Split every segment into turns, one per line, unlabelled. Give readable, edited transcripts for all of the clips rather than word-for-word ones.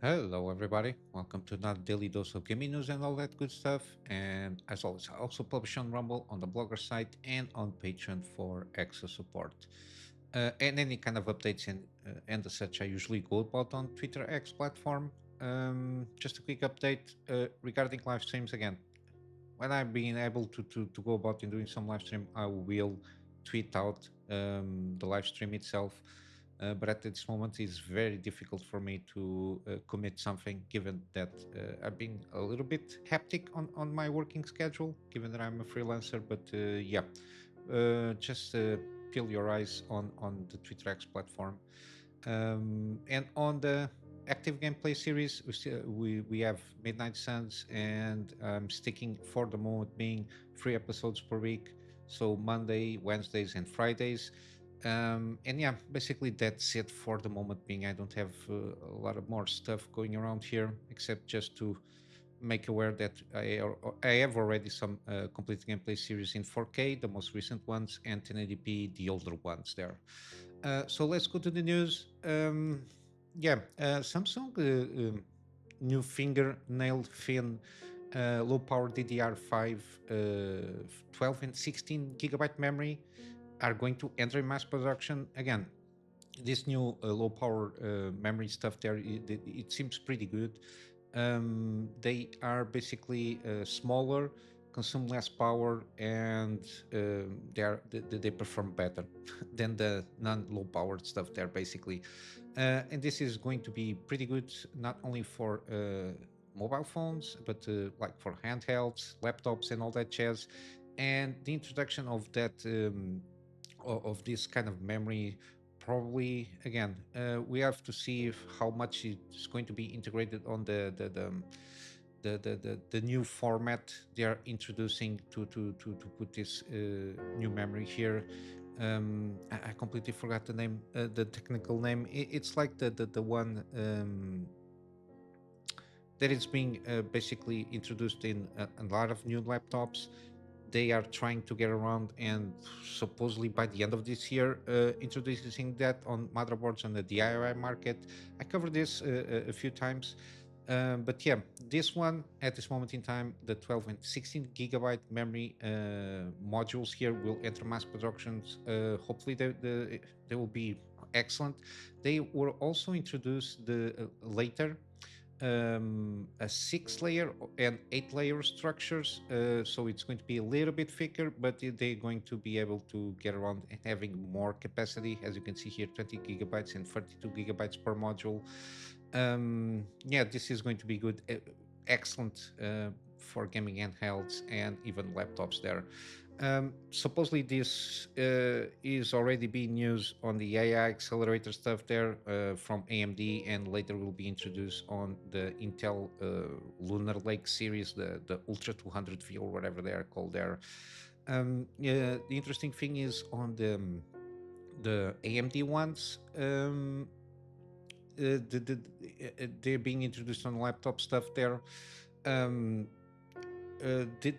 Hello, everybody. Welcome to another daily dose of gaming news and all that good stuff. And as always, I also publish on Rumble, on the blogger site, and on Patreon for extra support. And any kind of updates and the such, I usually go about on Twitter X platform. Just a quick update regarding live streams again. When I've been able to go about in doing some live stream, I will tweet out the live stream itself. But at this moment, it's very difficult for me to commit something, given that I've been a little bit hectic on my working schedule, given that I'm a freelancer. But yeah, just peel your eyes on the Twitter X platform, and on the active gameplay series, we have Midnight Suns, and I'm sticking for the moment being 3 episodes per week, so Monday, Wednesdays, and Fridays. And yeah, basically that's it for the moment being. I don't have a lot of more stuff going around here, except just to make aware that I have already some complete gameplay series in 4K, the most recent ones, and 1080p, the older ones there. So let's go to the news. Yeah, Samsung new fingernail thin low power DDR5 12 and 16 gigabyte memory are going to enter mass production again. This new low power memory stuff there, it seems pretty good. They are basically smaller, consume less power, and they perform better than the non-low powered stuff there, basically. And this is going to be pretty good, not only for mobile phones, but like for handhelds, laptops, and all that jazz. And the introduction of that of this kind of memory, probably again, we have to see if how much it's going to be integrated on the new format they are introducing to put this new memory here. I completely forgot the name, the technical name. It's like the one that is being basically introduced in a lot of new laptops. They are trying to get around, and supposedly by the end of this year, introducing that on motherboards on the DIY market. I covered this a few times, but yeah, this one at this moment in time, the 12 and 16 gigabyte memory modules here will enter mass productions. Hopefully they will be excellent. They will also introduce the later a 6 layer and 8 layer structures, so it's going to be a little bit thicker, but they're going to be able to get around and having more capacity. As you can see here, 20 gigabytes and 32 gigabytes per module. Yeah, this is going to be good, excellent for gaming handhelds and even laptops there. Supposedly this is already being used on the AI accelerator stuff there from AMD, and later will be introduced on the Intel Lunar Lake series, the Ultra 200V or whatever they are called there. Yeah, the interesting thing is on the AMD ones. They're being introduced on laptop stuff there. Um,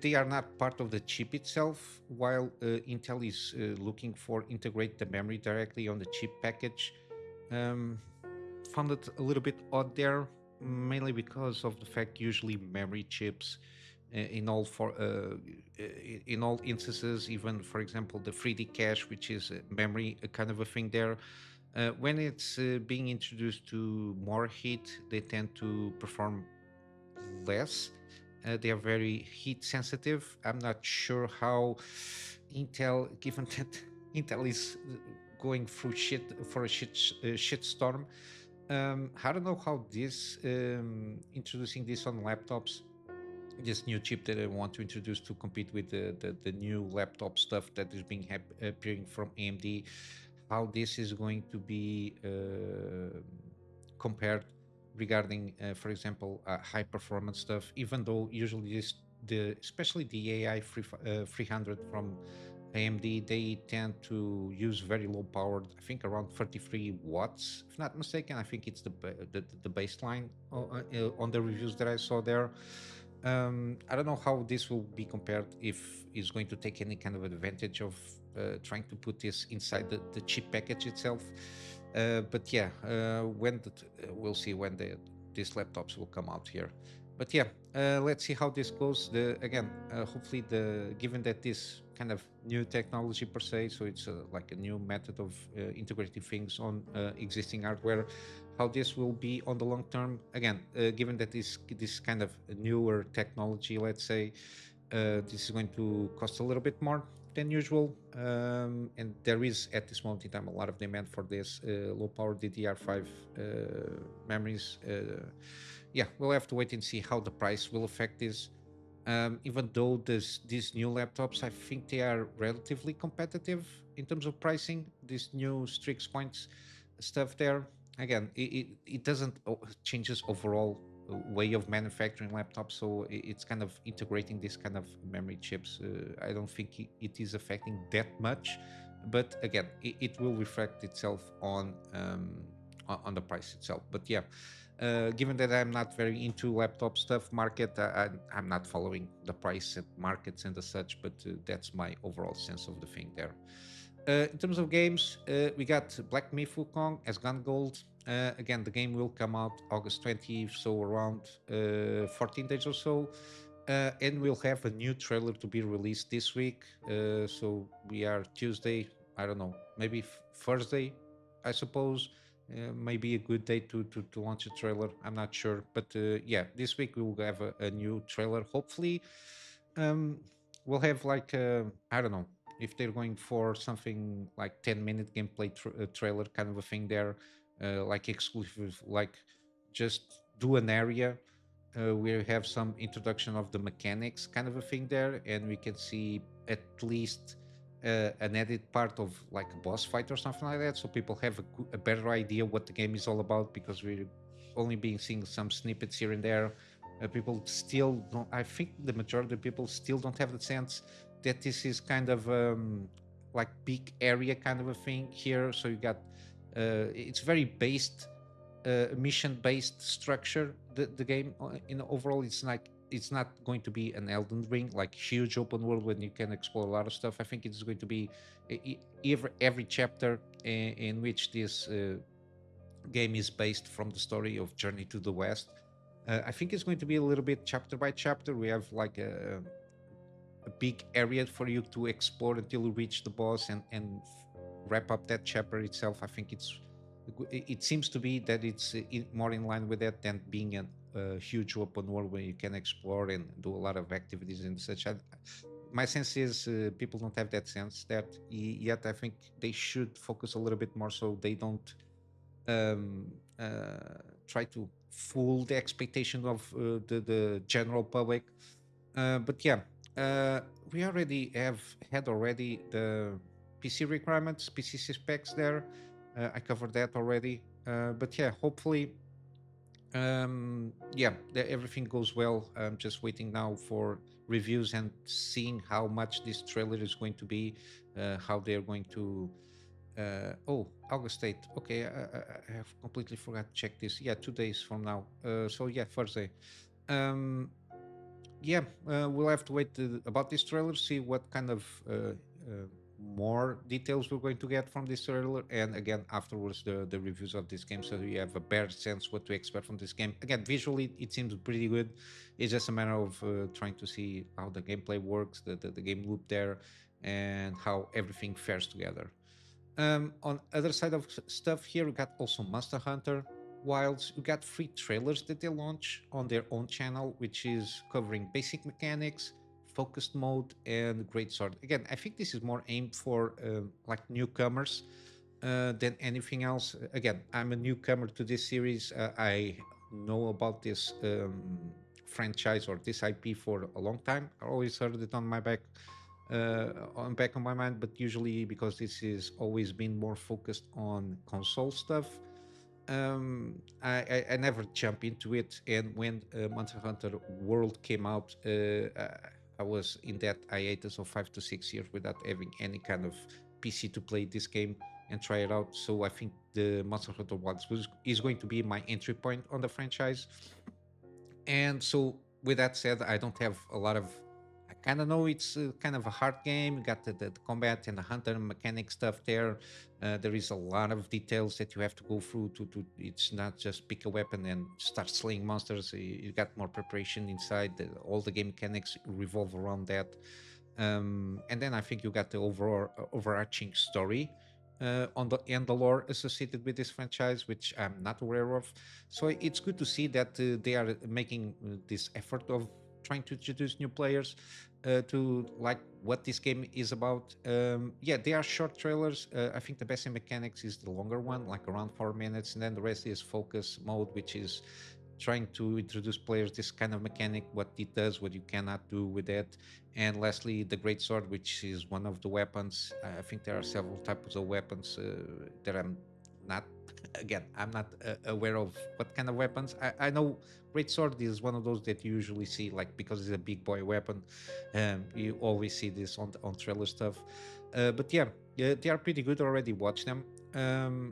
they are not part of the chip itself, while Intel is looking for integrate the memory directly on the chip package. Um, Found it a little bit odd there, mainly because of the fact usually memory chips in all instances, even for example the 3D cache, which is memory, a kind of a thing there. When it's being introduced to more heat, they tend to perform less. They are very heat sensitive. I'm not sure how Intel, given that Intel is going through shit storm. I don't know how this introducing this on laptops, this new chip that I want to introduce to compete with the new laptop stuff that is being appearing from AMD, how this is going to be compared regarding, for example, high performance stuff. Even though usually especially the AI 300 from AMD, they tend to use very low powered, I think around 33 watts, if not mistaken. I think it's the baseline on the reviews that I saw there. I don't know how this will be compared, if it's going to take any kind of advantage of trying to put this inside the chip package itself. But yeah, we'll see when these laptops will come out here. But yeah, let's see how this goes. Again, hopefully, given that this kind of new technology per se, so it's like a new method of integrating things on existing hardware, how this will be on the long term. Again, given that this kind of newer technology, let's say, this is going to cost a little bit more than usual, and there is at this moment in time a lot of demand for this low power DDR5 memories. Yeah, we'll have to wait and see how the price will affect this. Even though these new laptops, I think they are relatively competitive in terms of pricing. These new Strix points stuff there. Again, it doesn't changes overall way of manufacturing laptops, so it's kind of integrating this kind of memory chips. I don't think it is affecting that much, but again, it will reflect itself on the price itself. But yeah, given that I'm not very into laptop stuff market, I'm not following the price and markets and the such, but that's my overall sense of the thing there. In terms of games, we got Black Myth Wukong as Gun Gold. Again, the game will come out August 20th, so around 14 days or so. And we'll have a new trailer to be released this week. So we are Tuesday, I don't know, maybe Thursday, I suppose. Maybe a good day to launch a trailer. I'm not sure. But yeah, this week we will have a new trailer. Hopefully, um, we'll have like, I don't know, if they're going for something like 10-minute gameplay trailer kind of a thing there, like exclusive, like just do an area we have some introduction of the mechanics kind of a thing there, and we can see at least an edit part of like a boss fight or something like that, so people have a better idea what the game is all about, because we're only being seeing some snippets here and there. People still don't, I think the majority of people still don't have the sense that this is kind of like big area kind of a thing here. So you got it's very based mission based structure, the game in overall. It's like it's not going to be an Elden Ring like huge open world when you can explore a lot of stuff. I think it's going to be every chapter in which this game is based from the story of Journey to the West. I think it's going to be a little bit chapter by chapter. We have like a big area for you to explore until you reach the boss and wrap up that chapter itself. I think it seems to be that it's more in line with that than being a huge open world where you can explore and do a lot of activities and such. My sense is people don't have that sense that yet. I think they should focus a little bit more so they don't um, try to fool the expectation of the general public. But yeah, we already have had already the PC requirements, PC specs there. I covered that already. But yeah, hopefully, yeah, everything goes well. I'm just waiting now for reviews and seeing how much this trailer is going to be, how they're going to. Oh, August 8th. Okay, I have completely forgot to check this. Yeah, 2 days from now. So yeah, Thursday. Um, yeah, we'll have to wait about this trailer, see what kind of more details we're going to get from this trailer, and again afterwards the reviews of this game, so you have a better sense what to expect from this game. Again, visually it seems pretty good. It's just a matter of trying to see how the gameplay works, the game loop there, and how everything fares together. On other side of stuff here, we got also Monster Hunter Wilds. We got 3 trailers that they launch on their own channel, which is covering basic mechanics, focused mode, and great sword. Again, I think this is more aimed for like newcomers than anything else. Again, I'm a newcomer to this series. I know about this franchise or this IP for a long time. I always heard it on back of my mind, but usually because this has always been more focused on console stuff, I never jump into it. And when Monster Hunter World came out, I was in that hiatus of 5 to 6 years without having any kind of PC to play this game and try it out. So I think the Monster Hunter Wilds is going to be my entry point on the franchise. And so, with that said, I don't have a lot of kind of know it's kind of a hard game. You got the combat and the hunter mechanic stuff there. There is a lot of details that you have to go through to it's not just pick a weapon and start slaying monsters. You got more preparation inside. All the game mechanics revolve around that. And then I think you got the overall overarching story on the and the lore associated with this franchise, which I'm not aware of. So it's good to see that they are making this effort of trying to introduce new players to like what this game is about. Yeah, they are short trailers. I think the best in mechanics is the longer one, like around 4 minutes, and then the rest is focus mode, which is trying to introduce players this kind of mechanic, what it does, what you cannot do with it. And lastly, the great sword, which is one of the weapons. I think there are several types of weapons that I'm not again I'm not aware of what kind of weapons. I know great sword is one of those that you usually see, like because it's a big boy weapon. You always see this on trailer stuff. But yeah, they are pretty good already. Watch them.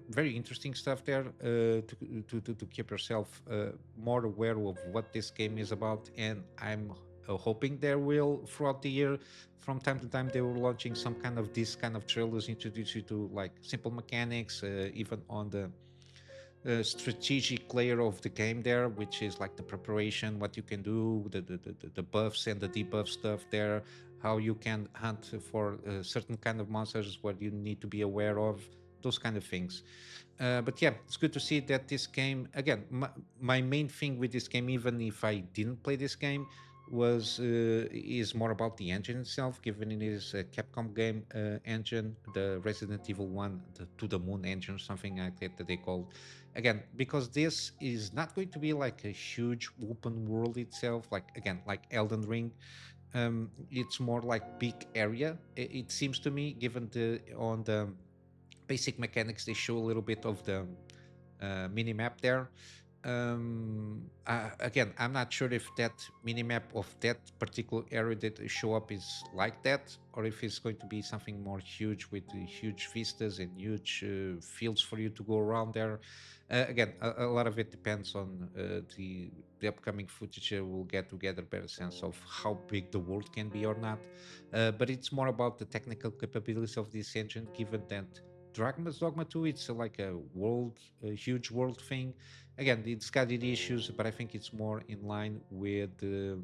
Very interesting stuff there to keep yourself more aware of what this game is about. And I'm hoping there will throughout the year, from time to time, they were launching some kind of this kind of trailers, introduce you to like simple mechanics, even on the strategic layer of the game there, which is like the preparation, what you can do, the buffs and the debuff stuff there, how you can hunt for certain kind of monsters, what you need to be aware of, those kind of things. But yeah, it's good to see that this game, again, my main thing with this game, even if I didn't play this game, was is more about the engine itself, given it is a Capcom game engine, the Resident Evil 1, the To the Moon engine, something like that they call. Again, because this is not going to be like a huge open world itself, like again, like Elden Ring. It's more like big area. It seems to me, given the on the basic mechanics, they show a little bit of the mini map there. Again, I'm not sure if that mini map of that particular area that show up is like that, or if it's going to be something more huge with huge vistas and huge fields for you to go around there. Again, a lot of it depends on the upcoming footage. We'll get to get a better sense of how big the world can be or not. But it's more about the technical capabilities of this engine, given that Dragon's Dogma 2, it's like a huge world thing. Again, it's got its issues, but I think it's more in line with the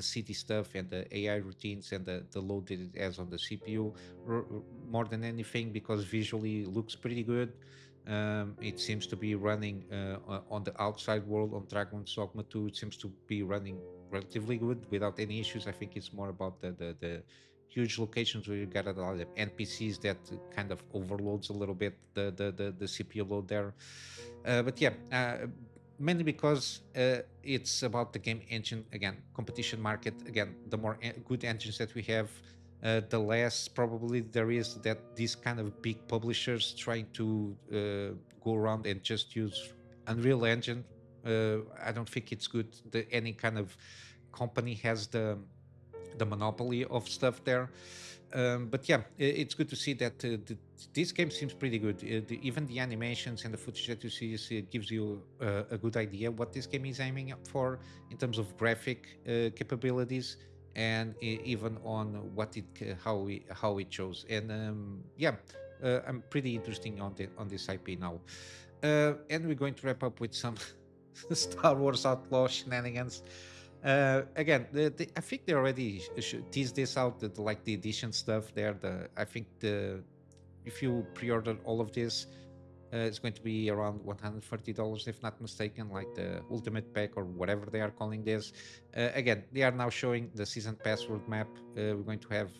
city stuff and the AI routines and the load that it has on the CPU more than anything, because visually it looks pretty good. It seems to be running on the outside world on Dragon's Dogma 2. It seems to be running relatively good without any issues. I think it's more about the huge locations where you got a lot of NPCs that kind of overloads a little bit the CPU load there. But yeah, mainly because it's about the game engine. Again, competition market. Again, the more good engines that we have, the less probably there is that these kind of big publishers trying to go around and just use Unreal Engine. I don't think it's good that any kind of company has the monopoly of stuff there. But yeah, it's good to see that this game seems pretty good. Even the animations and the footage that you see gives you a good idea what this game is aiming up for in terms of graphic capabilities, and even on what how it shows. And yeah, I'm pretty interesting on this IP now. And we're going to wrap up with some Star Wars Outlaw shenanigans. Again, I think they already teased this out, like the edition stuff there. I think the if you pre-order all of this, it's going to be around $130, if not mistaken, like the ultimate pack or whatever they are calling this. Again, they are now showing the season password map. We're going to have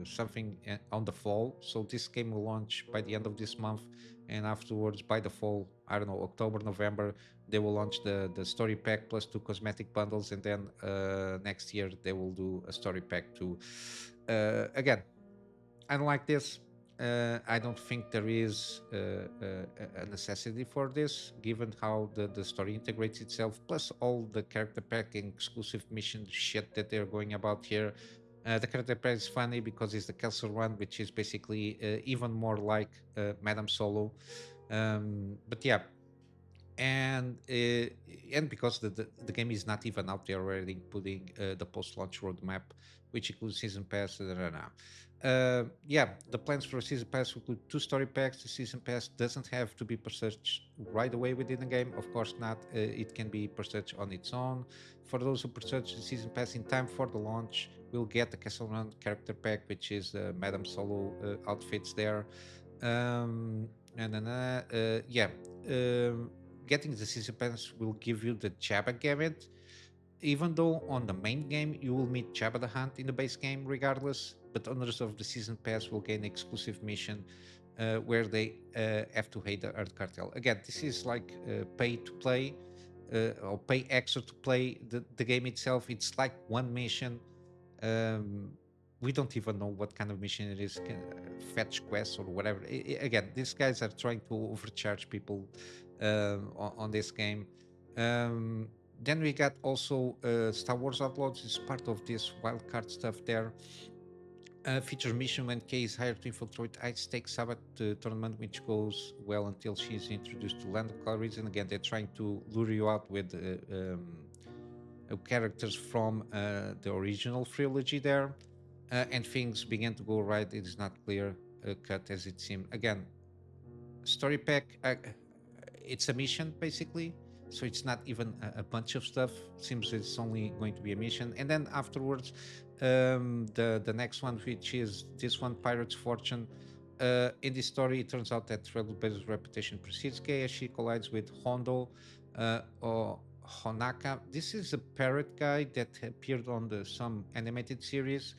something on the fall. So this game will launch by the end of this month, and afterwards, by the fall, I don't know, October, November, they will launch the story pack plus 2 cosmetic bundles, and then next year they will do a story pack too. Again, unlike this, I don't think there is a necessity for this, given how the story integrates itself, plus all the character pack and exclusive mission shit that they're going about here. The character pack is funny because it's the Castle Run, which is basically even more like Madame Solo. But yeah, And because the game is not even out there already, putting the post-launch roadmap, which includes season pass. Yeah, the plans for a season pass include 2 story packs. The season pass doesn't have to be purchased right away within the game, of course not. It can be purchased on its own. For those who purchase the season pass in time for the launch, will get the Castle Run character pack, which is Madame Solo outfits there. um yeah. um Getting the season pass will give you the Jabba gamut, even though on the main game you will meet Jabba the Hutt in the base game regardless. But owners of the season pass will gain exclusive mission where they have to hate the Earth Cartel. Again, this is like pay to play, or pay extra to play the game itself. It's like one mission. um, we don't even know what kind of mission it is, fetch quests or whatever. Again, these guys are trying to overcharge people on this game. um, then we got also Star Wars Outlaws is part of this wildcard stuff there. Feature mission when Kay is hired to infiltrate high stakes Sabbath tournament, which goes well until she's introduced to Lando Calrissian. Again, they're trying to lure you out with characters from the original trilogy there. And things began to go right. It is not clear cut as it seemed. Again, story pack, it's a mission basically, so it's not even a bunch of stuff. Seems it's only going to be a mission, and then afterwards, the next one, which is this one, Pirate's Fortune. In this story, it turns out that Trailblazer's reputation precedes Kay as she collides with Hondo, or Honaka. This is a parrot guy that appeared on some animated series.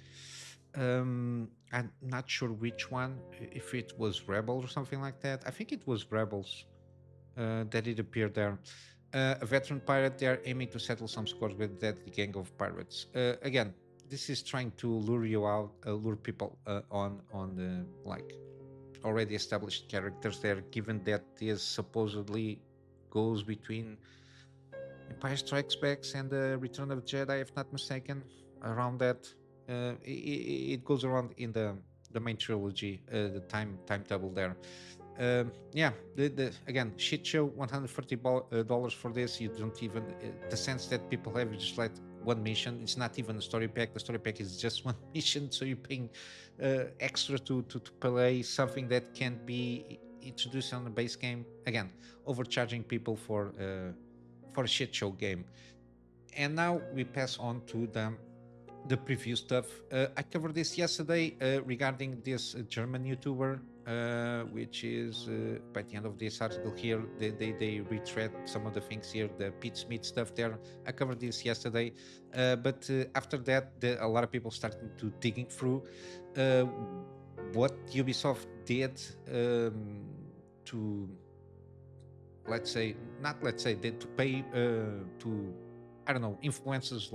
I'm not sure which one, if it was Rebel or something like that. I think it was Rebels that it appeared there. A veteran pirate there aiming to settle some scores with a deadly gang of pirates. Again, this is trying to lure you out, lure people on the like already established characters there, given that this supposedly goes between Empire Strikes Back and the Return of the Jedi, if not mistaken, around that. It goes around in the main trilogy, the time double there. Yeah, the again shit show. $130 for this. You don't even the sense that people have is just like one mission. It's not even a story pack. The story pack is just one mission, so you're paying extra to play something that can be introduced on the base game. Again, overcharging people for a shit show game. And now we pass on to the preview stuff. I covered this yesterday regarding this German YouTuber, which is by the end of this article here, they retread some of the things here, the Pete Smith stuff there. I covered this yesterday, but after that, a lot of people started to digging through uh, what Ubisoft did to let's say that to pay to I don't know influencers,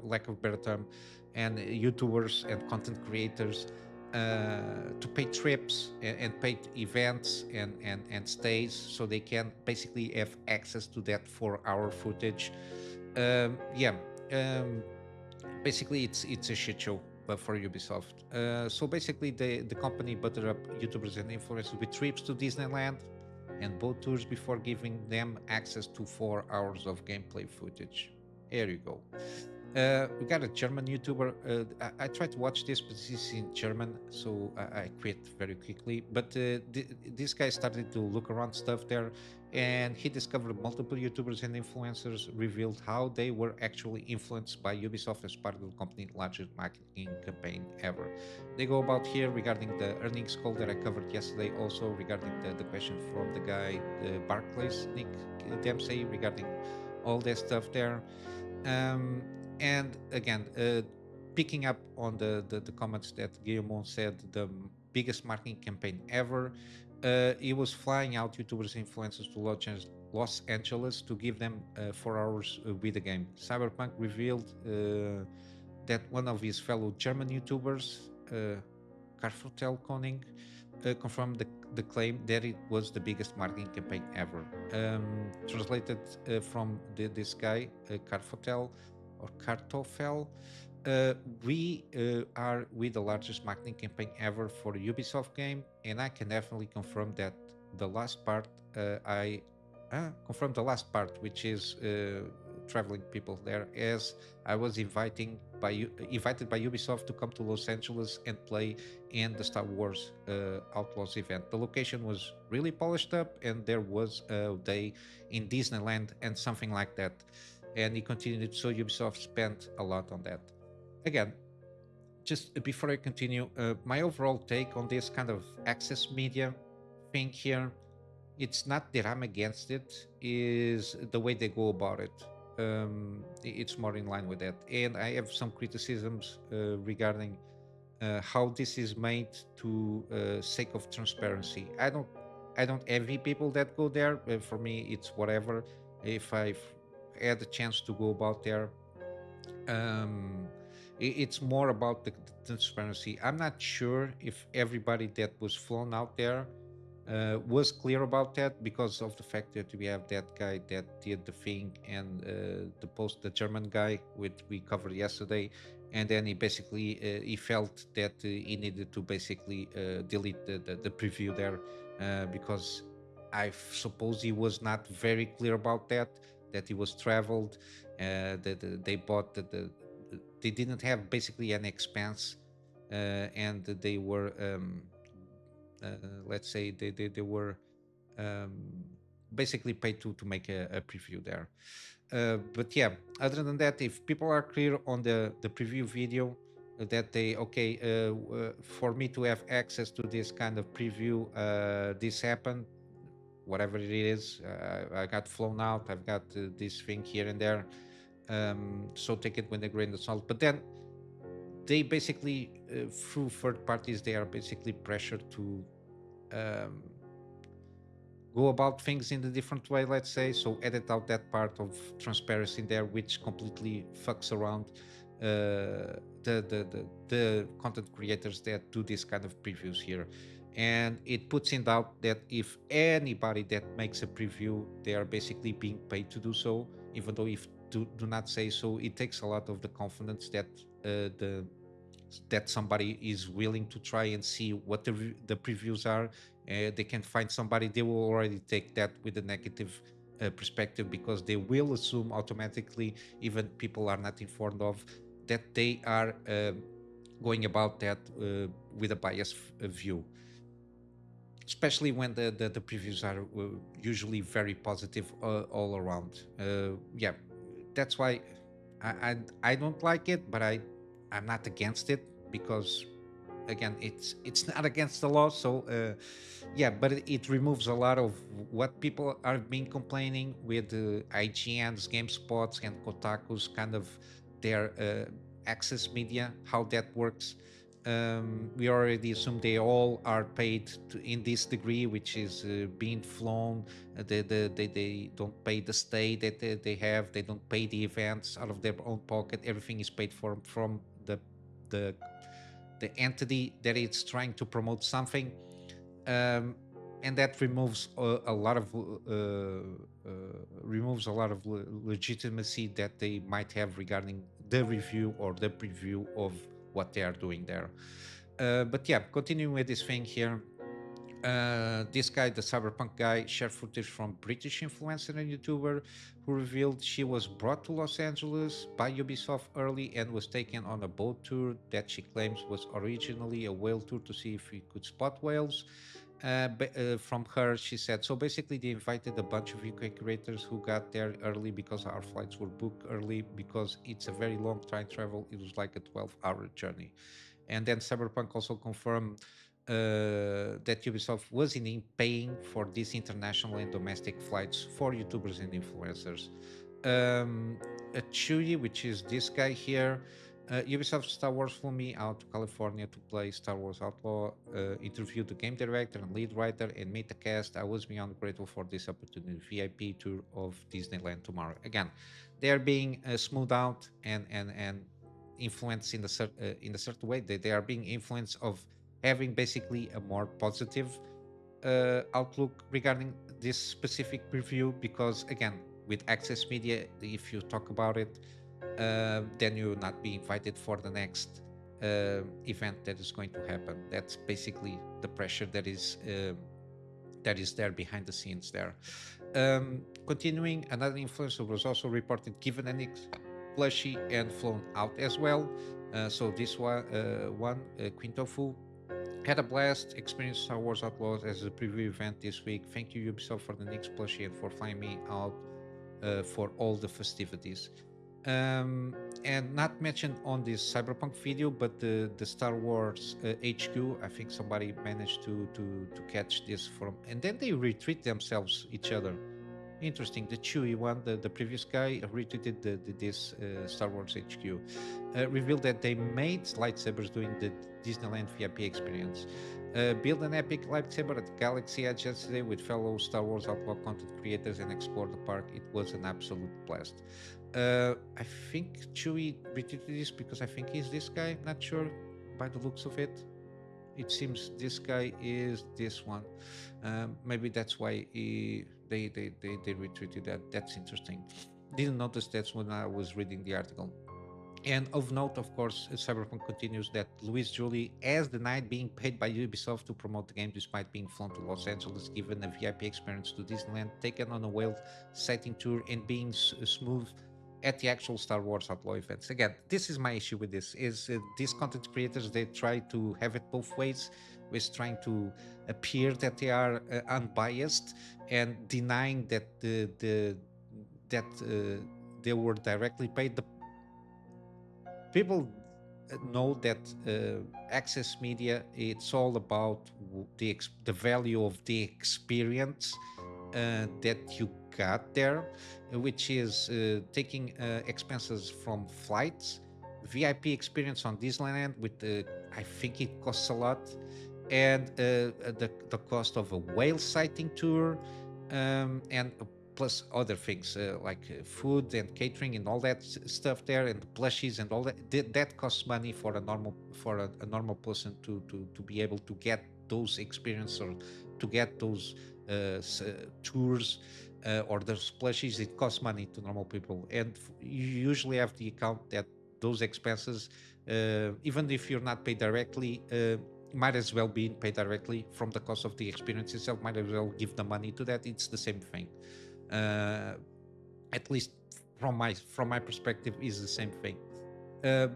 lack of better term, and YouTubers and content creators to pay trips and pay events and stays so they can basically have access to that 4 hour footage. Yeah, um, basically it's a shit show but for Ubisoft. So basically the company buttered up YouTubers and influencers with trips to Disneyland and boat tours before giving them access to 4 hours of gameplay footage. Here you go. We got a German YouTuber. I tried to watch this, but this is in German, so I quit very quickly. But this guy started to look around stuff there, and he discovered multiple YouTubers and influencers revealed how they were actually influenced by Ubisoft as part of the company's largest marketing campaign ever. They go about here regarding the earnings call that I covered yesterday, also regarding the question from the guy, Barclays, Nick Dempsey, regarding all that stuff there. Um, and again, picking up on the comments that Guillermo said, the biggest marketing campaign ever. He was flying out YouTubers and influencers to Los Angeles to give them 4 hours with the game. Cyberpunk revealed that one of his fellow German YouTubers, Karfotel Koning, confirmed the claim that it was the biggest marketing campaign ever. Translated from this guy, Karfotel or Kartoffel, we are with the largest marketing campaign ever for a Ubisoft game, and I can definitely confirm that the last part I confirmed the last part, which is traveling people there, as I was invited by Ubisoft to come to Los Angeles and play in the Star Wars Outlaws event. The location was really polished up, and there was a day in Disneyland and something like that. And he continued, so Ubisoft spent a lot on that. Again, just before I continue, my overall take on this kind of access media thing here, it's not that I'm against it, is the way they go about it. It's more in line with that. And I have some criticisms regarding how this is made to sake of transparency. I don't envy people that go there. For me, it's whatever. If I've had a chance to go about there, um, it's more about the transparency. I'm not sure if everybody that was flown out there was clear about that, because of the fact that we have that guy that did the thing, and the German guy, which we covered yesterday, and then he basically he felt that he needed to basically delete the preview there, because I suppose he was not very clear about that he was traveled, that they bought they didn't have basically an expense, and they were uh, let's say they were um, basically paid to make a preview there. But yeah, other than that, if people are clear on the preview video, that they okay, for me to have access to this kind of preview, this happened, whatever it is, I got flown out, I've got this thing here and there, so take it with a grain of salt. But then they basically, through third parties, they are basically pressured to um, go about things in a different way, let's say. So edit out that part of transparency there, which completely fucks around the content creators that do this kind of previews here. And it puts in doubt that if anybody that makes a preview, they are basically being paid to do so, even though if do not say so, it takes a lot of the confidence that the that somebody is willing to try and see what the previews are. They can find somebody, they will already take that with a negative perspective, because they will assume automatically, even people are not informed of, that they are going about that with a biased view, especially when the previews are usually very positive all around. Yeah, that's why I don't like it, but I'm not against it, because again, it's not against the law. So yeah, but it removes a lot of what people are been complaining with IGN's, GameSpot's, and Kotaku's kind of their access media, how that works. We already assume they all are paid in this degree, which is being flown. They don't pay the stay that they have. They don't pay the events out of their own pocket. Everything is paid for from the the entity that it's trying to promote something, um, and that removes a lot of legitimacy that they might have regarding the review or the preview of what they are doing there. But yeah, continuing with this thing here, this guy, the cyberpunk guy, shared footage from British influencer and YouTuber who revealed she was brought to Los Angeles by Ubisoft early and was taken on a boat tour that she claims was originally a whale tour to see if we could spot whales. From her, she said, so basically they invited a bunch of UK creators who got there early because our flights were booked early, because it's a very long time travel. It was like a 12-hour journey. And then Cyberpunk also confirmed that Ubisoft was indeed paying for these international and domestic flights for YouTubers and influencers. Um, Chuyi, which is this guy here, Ubisoft Star Wars flew me out to California to play Star Wars Outlaw, interviewed the game director and lead writer, and meet the cast. I was beyond grateful for this opportunity. VIP tour of Disneyland tomorrow. Again, they are being smoothed out and influenced in a certain way. They are being influenced of having basically a more positive outlook regarding this specific review, because again, with access media, if you talk about it, then you'll not be invited for the next event that is going to happen. That's basically the pressure that is there behind the scenes there. Continuing, another influencer was also reported given an plushie and flown out as well. So this one, Quintofu, had a blast. Experienced Star Wars Outlaws as a preview event this week. Thank you, Ubisoft, for the next plushie and for flying me out for all the festivities. Um, and not mentioned on this Cyberpunk video, but the Star Wars HQ. I think somebody managed to catch this from, and then they retweet themselves each other. Interesting. The Chewy one, the previous guy, retweeted this Star Wars HQ, revealed that they made lightsabers during the Disneyland VIP experience. Build an epic lightsaber at Galaxy Edge yesterday with fellow Star Wars Outlaw content creators and explore the park. It was an absolute blast. I think Chewy retweeted this because I think he's this guy. Not sure by the looks of it. It seems this guy is this one. Maybe that's why they retweeted that. That's interesting. Didn't notice that when I was reading the article. And of note, of course, Cyberpunk continues that Luis Julie has denied being paid by Ubisoft to promote the game despite being flown to Los Angeles, given a VIP experience to Disneyland, taken on a whale sighting tour, and being smooth at the actual Star Wars Outlaw events. Again, this is my issue with this: is these content creators, they try to have it both ways, with trying to appear that they are unbiased and denying that that they were directly paid. The people know that access media, it's all about the value of the experience that you got there, which is taking expenses from flights, VIP experience on Disneyland with I think it costs a lot, and the cost of a whale sighting tour, and plus other things like food and catering and all that stuff there, and plushies and all that. That costs money for a normal person to be able to get those experiences or to get those tours or those plushies. It costs money to normal people, and you usually have the account that those expenses, even if you're not paid directly, might as well be paid directly from the cost of the experience itself. Might as well give the money to that. It's the same thing. uh, at least from my perspective, is the same thing.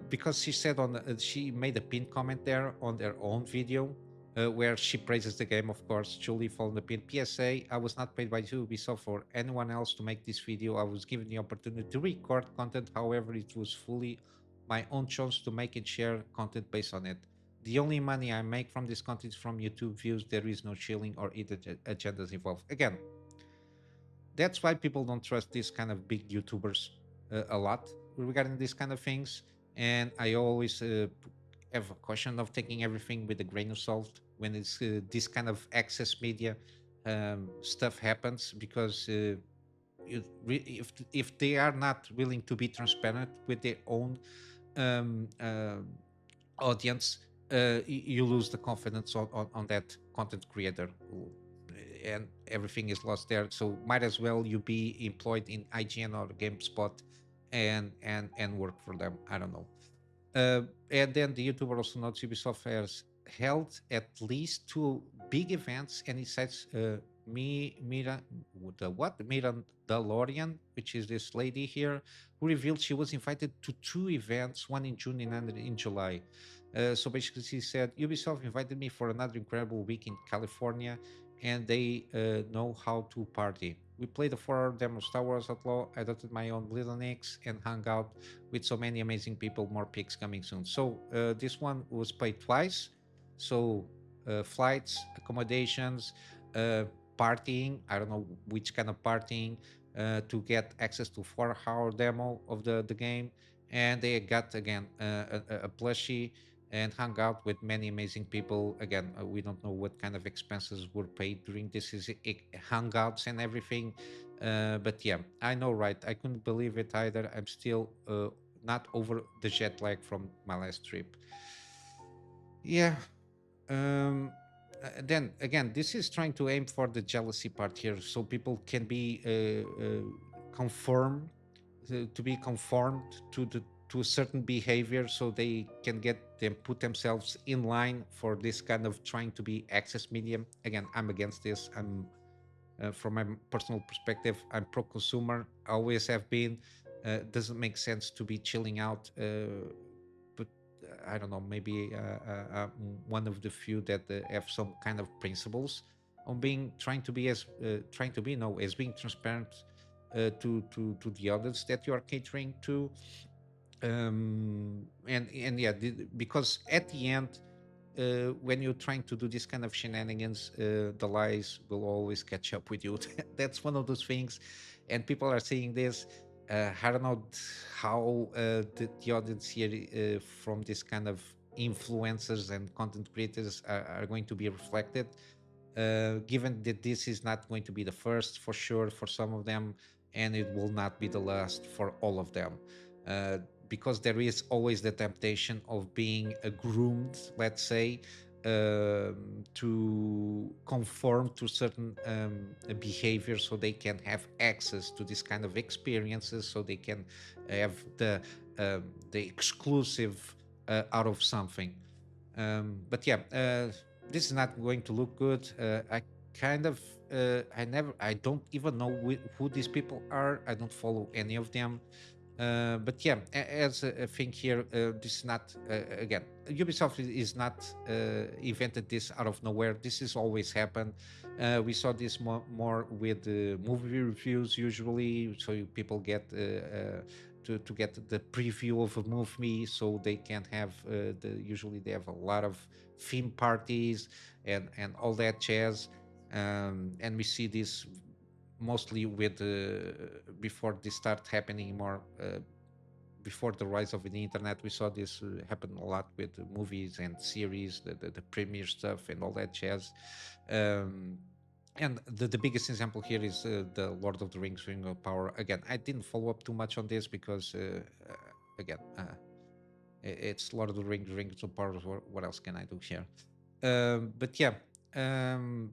Because she said she made a pinned comment there on their own video, where she praises the game. Of course, Julie followed the pin. PSA: I was not paid by Ubisoft or anyone else to make this video. I was given the opportunity to record content. However, it was fully my own choice to make and share content based on it. The only money I make from this content is from YouTube views. There is no shilling or either agendas involved. Again, that's why people don't trust these kind of big YouTubers a lot regarding these kind of things. And I always have a caution of taking everything with a grain of salt when it's this kind of access media stuff happens, because if they are not willing to be transparent with their own um, audience, you lose the confidence on that content creator, and everything is lost there. So might as well you be employed in IGN or GameSpot and work for them. I don't know. And then the YouTuber also notes Ubisoft has held at least two big events, and he cites Mira, the what? Mira DeLorean, which is this lady here, who revealed she was invited to two events, one in June and another in July. So basically, she said, Ubisoft invited me for another incredible week in California, and they know how to party. We played a 4-hour demo of Star Wars Outlaw, adopted my own Little Nix, and hung out with so many amazing people. More pics coming soon. So this one was paid twice. So flights, accommodations, uh, partying. I don't know which kind of partying, to get access to 4-hour demo of the game, and they got again a plushie and hung out with many amazing people. Again, we don't know what kind of expenses were paid during this is hangouts and everything. But yeah, I know, right? I couldn't believe it either. I'm still not over the jet lag from my last trip. Yeah. Um, then again, this is trying to aim for the jealousy part here, so people can be conformed to be conformed to a certain behavior, so they can get them put themselves in line for this kind of trying to be access medium. Again, I'm against this. I'm From my personal perspective, I'm pro-consumer. Always have been. Doesn't make sense to be chilling out. But I don't know. Maybe one of the few that have some kind of principles on being trying to be no as being transparent to the audience that you are catering to. And yeah, because at the end, when you're trying to do this kind of shenanigans, the lies will always catch up with you. That's one of those things, and people are saying this. I don't know how the audience here from this kind of influencers and content creators are going to be reflected, given that this is not going to be the first for sure for some of them, and it will not be the last for all of them. Uh, because there is always the temptation of being groomed, let's say, to conform to certain behavior so they can have access to this kind of experiences, so they can have the exclusive out of something. But yeah, this is not going to look good. I kind of, I don't even know who these people are. I don't follow any of them. But yeah, as a thing here, this is not again. Ubisoft is not invented this out of nowhere. This has always happened. We saw this more with movie reviews usually. So people get to get the preview of a movie, so they can have usually they have a lot of theme parties and all that jazz. And we see this mostly with before this start happening more before the rise of the internet. We saw this happen a lot with movies and series, the premiere stuff and all that jazz. um, and the biggest example here is the Lord of the Rings Ring of Power. Again, I didn't follow up too much on this because again, it's Lord of the Rings Rings of Power. What else can I do here? But yeah, um,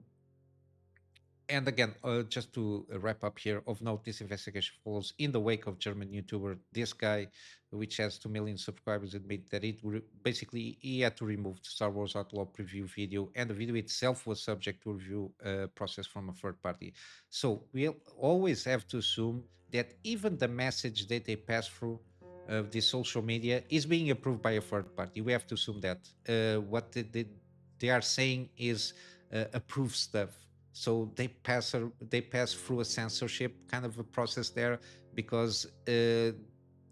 and again, just to wrap up here, of note, this investigation follows in the wake of German YouTuber this guy, which has 2 million subscribers, admit that basically he had to remove the Star Wars Outlaw preview video, and the video itself was subject to review process from a third party. So we'll always have to assume that even the message that they pass through the social media is being approved by a third party. We have to assume that what they are saying is approved stuff, so they pass through a censorship kind of a process there, because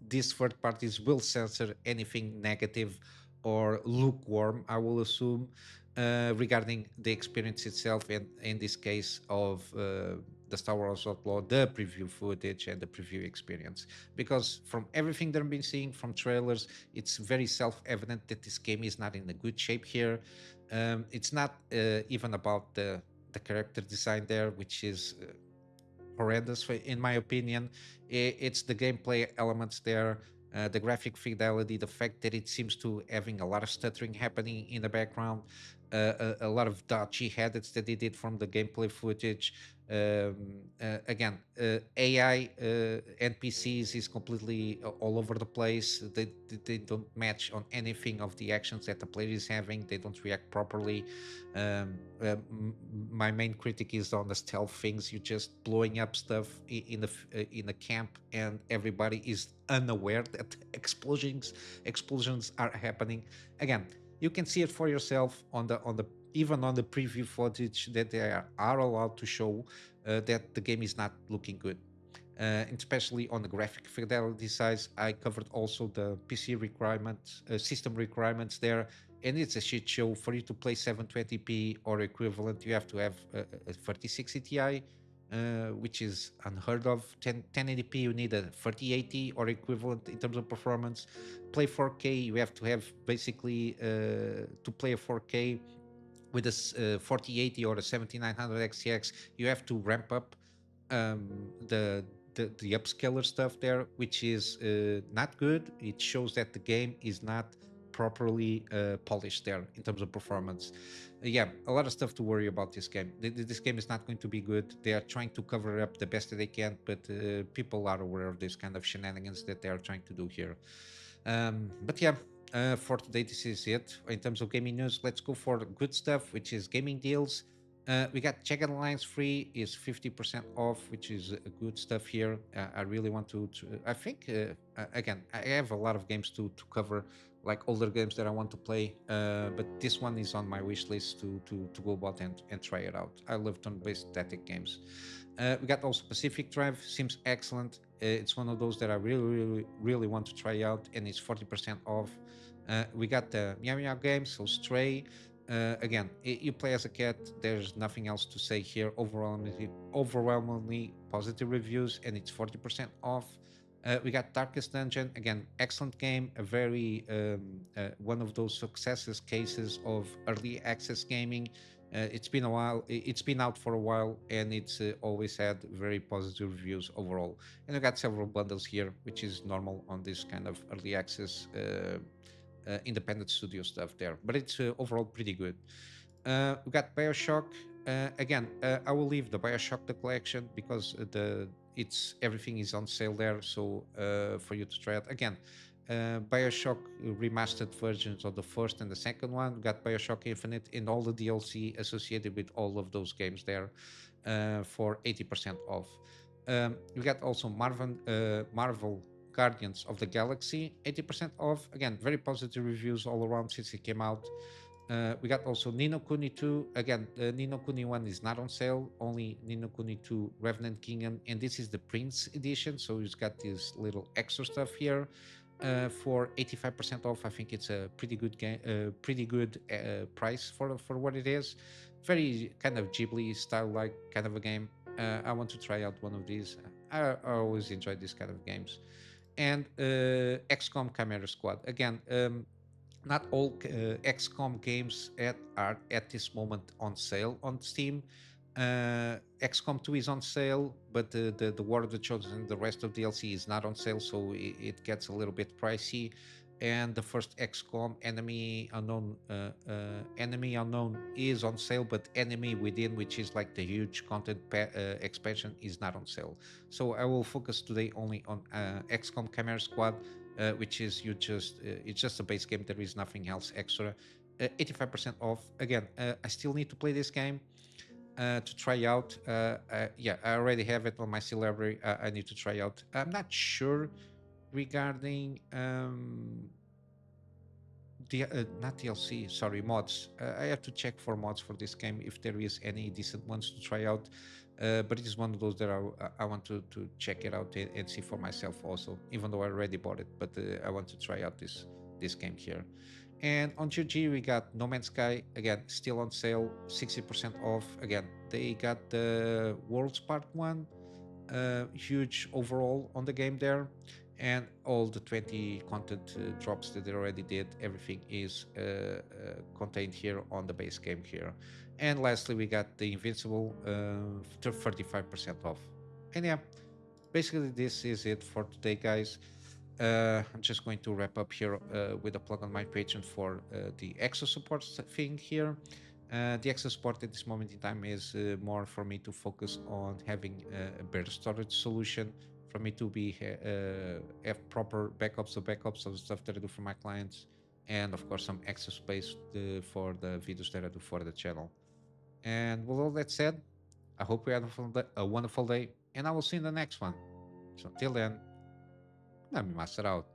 these third parties will censor anything negative or lukewarm, I will assume, regarding the experience itself, and in this case of the Star Wars Outlaw, the preview footage and the preview experience. Because from everything that I've been seeing from trailers, it's very self-evident that this game is not in a good shape here. It's not even about the character design there, which is horrendous in my opinion. It's the gameplay elements there, the graphic fidelity, the fact that it seems to having a lot of stuttering happening in the background, a lot of dodgy edits that they did from the gameplay footage. Again, AI NPCs is completely all over the place. They don't match on anything of the actions that the player is having. They don't react properly. My main critic is on the stealth things. You're just blowing up stuff in a camp, and everybody is unaware that explosions are happening. Again, you can see it for yourself on the even on the preview footage that they are allowed to show, that the game is not looking good. And especially on the graphic fidelity size. I covered also the PC requirements, system requirements there, and it's a shit show. For you to play 720p or equivalent, you have to have a 3060 Ti, which is unheard of. 1080p, you need a 3080 or equivalent in terms of performance. Play 4K, you have to have basically to play a 4K with a 4080 or a 7900 XTX, you have to ramp up um, the, the upscaler stuff there, which is not good. It shows that the game is not properly polished there in terms of performance. Yeah, a lot of stuff to worry about this game. This game is not going to be good. They are trying to cover it up the best that they can, but people are aware of this kind of shenanigans that they are trying to do here. But yeah, for today, this is it. In terms of gaming news, let's go for good stuff, which is gaming deals. We got Jagged Alliance free is 50% off, which is good stuff here. I really want to I think again I have a lot of games to cover, like older games that I want to play. But this one is on my wish list to go about and try it out. I love turn-based static games. We got also Pacific Drive, seems excellent. It's one of those that I really want to try out, and it's 40% off. We got the Meow Meow games, so Stray. Again, you play as a cat. There's nothing else to say here. Overwhelmingly positive reviews, and it's 40% off. We got Darkest Dungeon. Again, excellent game. A very one of those successes cases of early access gaming. It's been a while. It's been out for a while, and it's always had very positive reviews overall. And I got several bundles here, which is normal on this kind of early access independent studio stuff there. But it's overall pretty good. We got BioShock. Again, I will leave the BioShock the collection because the it's everything is on sale there. So for you to try it again, BioShock remastered versions of the first and the second one. We got BioShock Infinite and all the DLC associated with all of those games there for 80% off. We got also Marvel Guardians of the Galaxy, 80% off. Again, very positive reviews all around since it came out. We got also Nino Kuni 2. Again, the Nino Kuni 1 is not on sale, only Nino Kuni 2 Revenant Kingdom, and this is the Prince edition, so it's got this little extra stuff here for 85% off. I think it's a pretty good game, pretty good price for what it is. Very kind of Ghibli style like kind of a game. I want to try out one of these. I always enjoy these kind of games. And XCOM Chimera Squad. Again, not all XCOM games are at this moment on sale on Steam. XCOM 2 is on sale, but the War of the Chosen and the rest of DLC is not on sale, so it gets a little bit pricey. And the first XCOM Enemy Unknown is on sale, but Enemy Within, which is like the huge content expansion, is not on sale. So I will focus today only on XCOM Chimera Squad, which is it's just a base game. There is nothing else extra. 85% off. Again, I still need to play this game to try out. Yeah, I already have it on my C library. I need to try out. I'm not sure regarding not DLC, sorry, mods. I have to check for mods for this game if there is any decent ones to try out. But it is one of those that I want to check it out and see for myself also, even though I already bought it. But I want to try out this game here. And on GOG, we got No Man's Sky, again, still on sale, 60% off. Again, they got the Worlds Part 1, huge overall on the game there. And all the 20 content drops that they already did, everything is contained here on the base game here. And lastly, we got the Invincible, 35% off. And yeah, basically this is it for today, guys. I'm just going to wrap up here with a plug on my Patreon for the extra support thing here. The extra support at this moment in time is more for me to focus on having a better storage solution, for me to be have proper backups of the stuff that I do for my clients, and of course some extra space for the videos that I do for the channel. And with all that said, I hope you had a wonderful day, and I will see you in the next one. So until then, Kunami Master out.